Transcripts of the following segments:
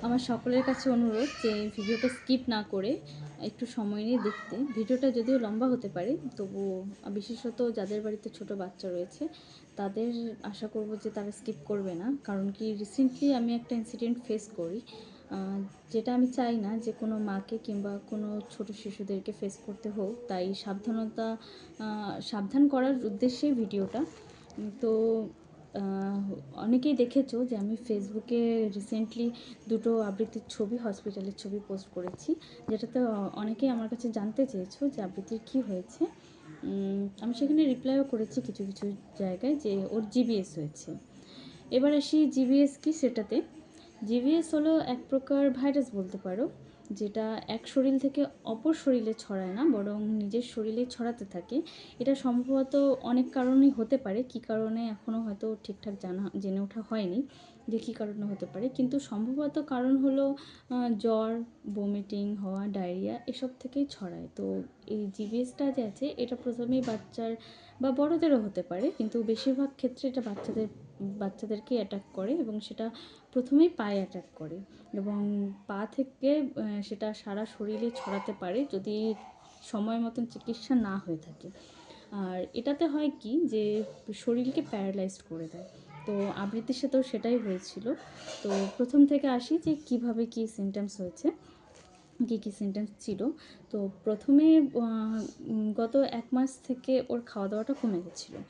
আমার সকলের কাছে অনুরোধ যে ভিডিওটা স্কিপ না করে একটু সময় নিয়ে দেখতে। ভিডিওটা যদিও লম্বা হতে পারে, তবুও বিশেষত যাদের বাড়িতে ছোট বাচ্চা রয়েছে তাদের আশা করব যে তারা স্কিপ করবে না। কারণ কি, রিসেন্টলি আমি একটা ইনসিডেন্ট ফেস করি, যেটা আমি চাই না যে কোনো মাকে কিংবা কোনো ছোট শিশুদেরকে ফেস করতে হোক। তাই সাবধান করার উদ্দেশ্যেই ভিডিওটা। তো অনেকেই দেখেছো যে আমি ফেসবুকে রিসেন্টলি দুটো আবৃত্তির ছবি, হসপিটালের ছবি পোস্ট করেছি, যেটাতে অনেকেই আমার কাছে জানতে চেয়েছো যে আবৃত্তির কী হয়েছে। আমি সেখানে রিপ্লাইও করেছি কিছু কিছু জায়গায় যে ওর জিবিএস হয়েছে। এবার আসি জিবিএস কি সেটাতে। জিবিএস হলো এক প্রকার ভাইরাস বলতে পারো, যেটা এক শরীর থেকে অপর শরীরে ছড়ায় না, বরং নিজের শরীরেই ছড়াতে থাকে। এটা সম্ভবত অনেক কারণেই হতে পারে, কী কারণে এখনও হয়তো ঠিকঠাক জেনে ওঠা হয়নি যে কী কারণে হতে পারে, কিন্তু সম্ভবত কারণ হলো জ্বর, বমিটিং হওয়া, ডায়রিয়া, এসব থেকেই ছড়ায়। তো এই জিবিএসটা যে আছে, এটা প্রথমেই বাচ্চার বা বড়দেরও হতে পারে, কিন্তু বেশিরভাগ ক্ষেত্রে এটা বাচ্চাদেরকেই অ্যাটাক করে, এবং সেটা প্রথমেই পায়ে অ্যাটাক করে, এবং পা থেকে সেটা সারা শরীরে ছড়াতে পারে যদি সময় মতন চিকিৎসা না হয়ে থাকে। আর এটাতে হয় কি, যে শরীরকে প্যারালাইজড করে দেয়। তো আবৃত্তির সাথেও সেটাই হয়েছিল। তো প্রথম থেকে আসি যে কিভাবে কি সিমটমস হয়েছে, কী সিমটমস ছিল। তো প্রথমে গত 1 মাস থেকে ওর খাওয়া দাওয়াটা কমে গেছিলো।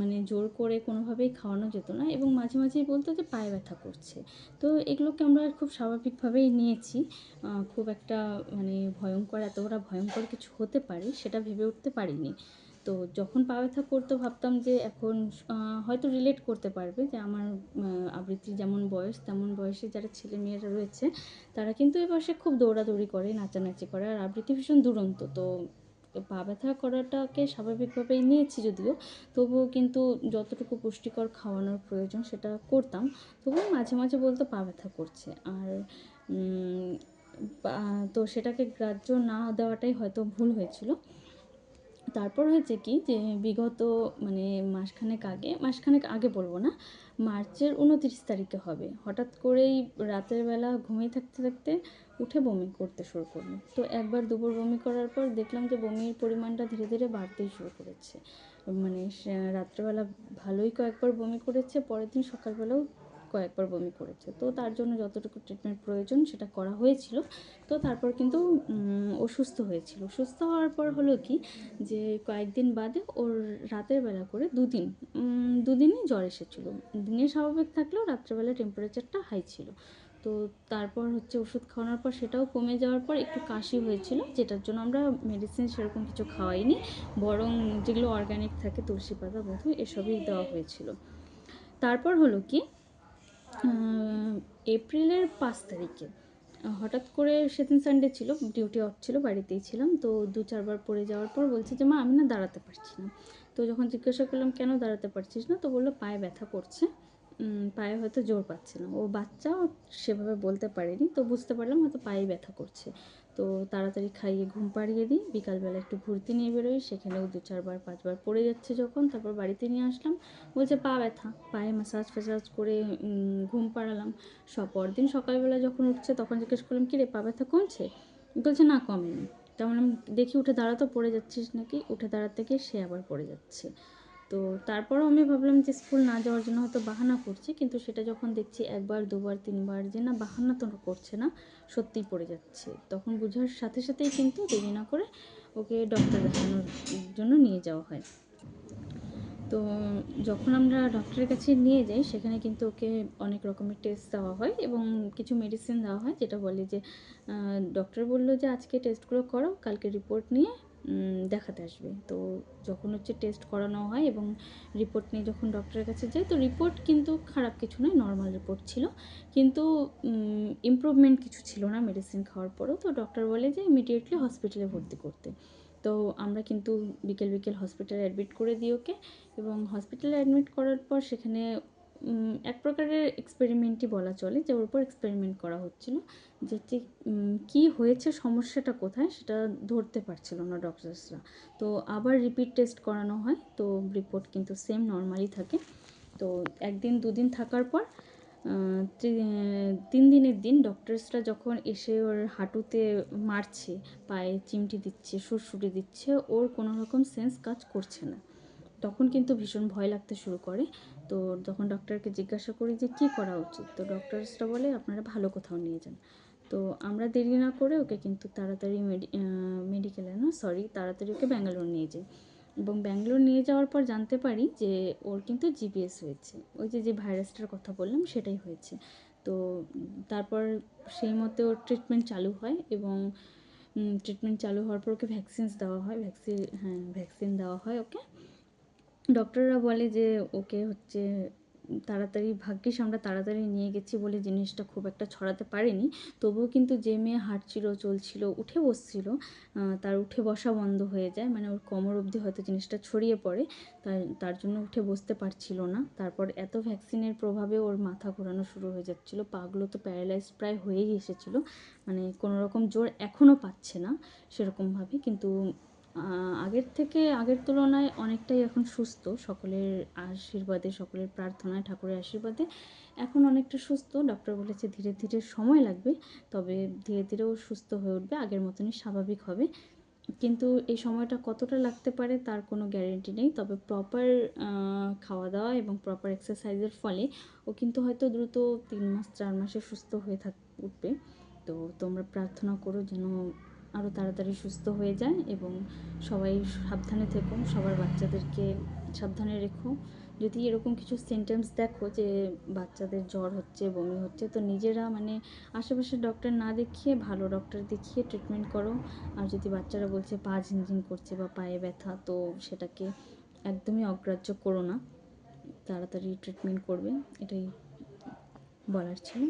মানে জোর করে কোনোভাবেই খাওয়ানো যেত না, এবং মাঝে মাঝেই বলতো যে পায়ে ব্যথা করছে। তো এগুলোকে আমরা খুব স্বাভাবিকভাবেই নিয়েছি। খুব একটা মানে এতটা ভয়ঙ্কর কিছু হতে পারে সেটা ভেবে উঠতে পারিনি। তো যখন পা ব্যথা করতো ভাবতাম যে এখন হয়তো রিলেট করতে পারবে যে আমার আবৃত্তির যেমন বয়স, তেমন বয়সে যারা ছেলেমেয়েরা রয়েছে তারা কিন্তু এই বয়সে খুব দৌড়াদৌড়ি করে, নাচানাচি করে, আর আবৃত্তি ভীষণ দুরন্ত। তো পা ব্যথা করাটাকে স্বাভাবিকভাবেই নিয়েছি যদিও, তবুও কিন্তু যতটুকু পুষ্টিকর খাওয়ানোর প্রয়োজন সেটা করতাম। তবুও মাঝে মাঝে বলতো পা ব্যথা করছে। আর তো সেটাকে গ্রাহ্য না দেওয়াটাই হয়তো ভুল হয়েছিল। তারপর হয়েছে কি, যে বিগত মানে মাসখানেক আগে বলবো না, মার্চের 29 তারিখে হবে, হঠাৎ করেই রাতের বেলা ঘুমিয়ে থাকতে থাকতে উঠে বমি করতে শুরু করলো। তো একবার দুবার বমি করার পর দেখলাম যে বমির পরিমাণটা ধীরে ধীরে বাড়তেই শুরু করেছে। মানে রাত্রেবেলা ভালোই কয়েকবার বমি করেছে, পরের দিন সকালবেলাও কয়েকবার বমি করেছে। তো তার জন্য যতটুকু ট্রিটমেন্ট প্রয়োজন সেটা করা হয়েছিল। তো তারপর কিন্তু ও সুস্থ হয়েছিল। সুস্থ হওয়ার পর হলো কি, যে কয়েকদিন বাদে ওর রাতের বেলা করে দুদিনই জ্বর এসেছিলো। দিনে স্বাভাবিক থাকলেও রাত্রেবেলা টেম্পারেচারটা হাই ছিল। তো তারপর হচ্ছে ওষুধ খাওয়ানোর পর সেটাও কমে যাওয়ার পর একটু কাশি হয়েছিল, যেটার জন্য আমরা মেডিসিন সেরকম কিছু খাওয়াইনি, বরং যেগুলো অর্গ্যানিক থাকে, তুলসী পাতা, মধু, এসবই দেওয়া হয়েছিল। তারপর হলো কি, এপ্রিলের 5 তারিখে হঠাৎ করে, সেদিন সানডে ছিল, ডিউটি অফ ছিল, বাড়িতেই ছিলাম। তো 2-4 বার পড়ে যাওয়ার পর বলছে যে মা, আমি না দাঁড়াতে পারছি না। তো যখন জিজ্ঞাসা করলাম কেন দাঁড়াতে পারছিস না, তো বললো পায়ে ব্যথা করছে, পায়ে হয়তো জোর পাচ্ছে না। ও বাচ্চা, সেভাবে বলতে পারেনি, তো বুঝতে পারলাম হয়তো পায়ে ব্যথা করছে। তো তাড়াতাড়ি খাইয়ে ঘুম পাড়িয়ে দিই, বিকালবেলা একটু ঘুরতে নিয়ে বেরোই, সেখানেও 2-4 বার 5 বার পড়ে যাচ্ছে যখন, তারপর বাড়িতে নিয়ে আসলাম, বলছে পা ব্যথা, পায়ে ম্যাসাজ ফ্যাসাজ করে ঘুম পাড়ালাম। পরদিন সকালবেলা যখন উঠছে তখন জিজ্ঞেস করলাম, কী রে, পা ব্যথা কমছে? বলছে না, কমেনি। তেমন দেখি উঠে দাঁড়াতো, পড়ে যাচ্ছিস নাকি? উঠে দাঁড়াতে গিয়ে সে আবার পড়ে যাচ্ছে। তো তারপরও আমি ভাবলাম যে স্কুল না যাওয়ার জন্য হয়তো বাহানা করছে, কিন্তু সেটা যখন দেখছি 1 বার 2 বার 3 বার যে না, বাহানা তো করছে না, সত্যিই পড়ে যাচ্ছে, তখন বোঝার সাথে সাথেই কিন্তু দেরি না করে ওকে ডক্টর দেখানোর জন্য নিয়ে যাওয়া হয়। তো যখন আমরা ডক্টরের কাছে নিয়ে যাই, সেখানে কিন্তু ওকে অনেক রকমের টেস্ট দেওয়া হয় এবং কিছু মেডিসিন দেওয়া হয়, যেটা বলে যে ডক্টর বললো যে আজকে টেস্টগুলো করো, কালকে রিপোর্ট নিয়ে দেখাতে আসবে। তো যখন হচ্ছে টেস্ট করানো হয় এবং রিপোর্ট নিয়ে যখন ডক্টরের কাছে যাই, তো রিপোর্ট কিন্তু খারাপ কিছু নয়, নর্মাল রিপোর্ট ছিল, কিন্তু ইমপ্রুভমেন্ট কিছু ছিল না মেডিসিন খাওয়ার পরেও। তো ডক্টর বলে যে ইমিডিয়েটলি হসপিটালে ভর্তি করতে। তো আমরা কিন্তু বিকেল বিকেল হসপিটালে অ্যাডমিট করে দিই ওকে, এবং হসপিটালে অ্যাডমিট করার পর সেখানে এক প্রকারের এক্সপেরিমেন্টই বলা চলে, যে ওর উপর এক্সপেরিমেন্ট করা হচ্ছিল, যে কী হয়েছে, সমস্যাটা কোথায়, সেটা ধরতে পারছিল না ডক্টরসরা। তো আবার রিপিট টেস্ট করানো হয়, তো রিপোর্ট কিন্তু সেম নর্মালি থাকে। তো 1 দিন 2 দিন থাকার পর তিন দিনের দিন ডক্টরসরা যখন এসে ওর হাঁটুতে মারছে, পায়ে চিমটি দিচ্ছে, সুড়সুড়ি দিচ্ছে, ওর কোনো রকম সেন্স কাজ করছে না। তখন কিন্তু ভীষণ ভয় লাগতে শুরু করে। তো তখন ডক্টরকে জিজ্ঞাসা করি যে কী করা উচিত, তো ডক্টরসরা বলে আপনারা ভালো কোথাও নিয়ে যান। তো আমরা দেরি না করে ওকে কিন্তু তাড়াতাড়ি মেডিকেলে না সরি তাড়াতাড়ি ওকে ব্যাঙ্গালোর নিয়ে যাই। এবং ব্যাঙ্গালোর নিয়ে যাওয়ার পর জানতে পারি যে ওর কিন্তু জিপিএস হয়েছে, ওই যে ভাইরাসটার কথা বললাম সেটাই হয়েছে। তো তারপর সেই মতো ওর ট্রিটমেন্ট চালু হয় এবং ট্রিটমেন্ট চালু হওয়ার পর ওকে ভ্যাকসিনস দেওয়া হয়, ভ্যাকসিন দেওয়া হয় ওকে। ডক্টররা বলে যে ওকে হচ্ছে তাড়াতাড়ি, ভাগ্যিস আমরা তাড়াতাড়ি নিয়ে গেছি বলে জিনিসটা খুব একটা ছড়াতে পারেনি। তবুও কিন্তু যে মেয়ে হাঁটছিল, চলছিল, উঠে বসছিল, তার উঠে বসা বন্ধ হয়ে যায়, মানে ওর কোমর অবধি হয়তো জিনিসটা ছড়িয়ে পড়ে, তার জন্য উঠে বসতে পারছিল না। তারপর এত ভ্যাকসিনের প্রভাবে ওর মাথা ঘোরানো শুরু হয়ে যাচ্ছিলো, পাগুলো তো প্যারালাইজ প্রায় হয়েই এসেছিলো, মানে কোনো রকম জোর এখনও পাচ্ছে না সেরকমভাবে, কিন্তু আগের তুলনায় অনেকটাই এখন সুস্থ, সকলের আশীর্বাদে, সকলের প্রার্থনায়, ঠাকুরের আশীর্বাদে এখন অনেকটা সুস্থ। ডক্টর বলেছে ধীরে ধীরে সময় লাগবে, তবে ধীরে ধীরে ও সুস্থ হয়ে উঠবে, আগের মতনই স্বাভাবিক হবে। কিন্তু এই সময়টা কতটা লাগতে পারে তার কোনো গ্যারেন্টি নেই, তবে প্রপার খাওয়া দাওয়া এবং প্রপার এক্সারসাইজের ফলে ও কিন্তু হয়তো দ্রুত 3 মাস 4 মাসে সুস্থ হয়ে উঠবে। তো তোমরা প্রার্থনা করো যেন আরও তাড়াতাড়ি সুস্থ হয়ে যায়, এবং সবাই সাবধানে থেকো, সবার বাচ্চাদেরকে সাবধানে রেখো। যদি এরকম কিছু সিমটমস দেখো যে বাচ্চাদের জ্বর হচ্ছে, বমি হচ্ছে, তো নিজেরা মানে আশেপাশে ডক্টর না দেখিয়ে ভালো ডক্টর দেখিয়ে ট্রিটমেন্ট করো। আর যদি বাচ্চারা বলছে পা ঝিনঝিন করছে বা পায়ে ব্যথা, তো সেটাকে একদমই অগ্রাহ্য করো না, তাড়াতাড়ি ট্রিটমেন্ট করবে, এটাই বলার ছিল।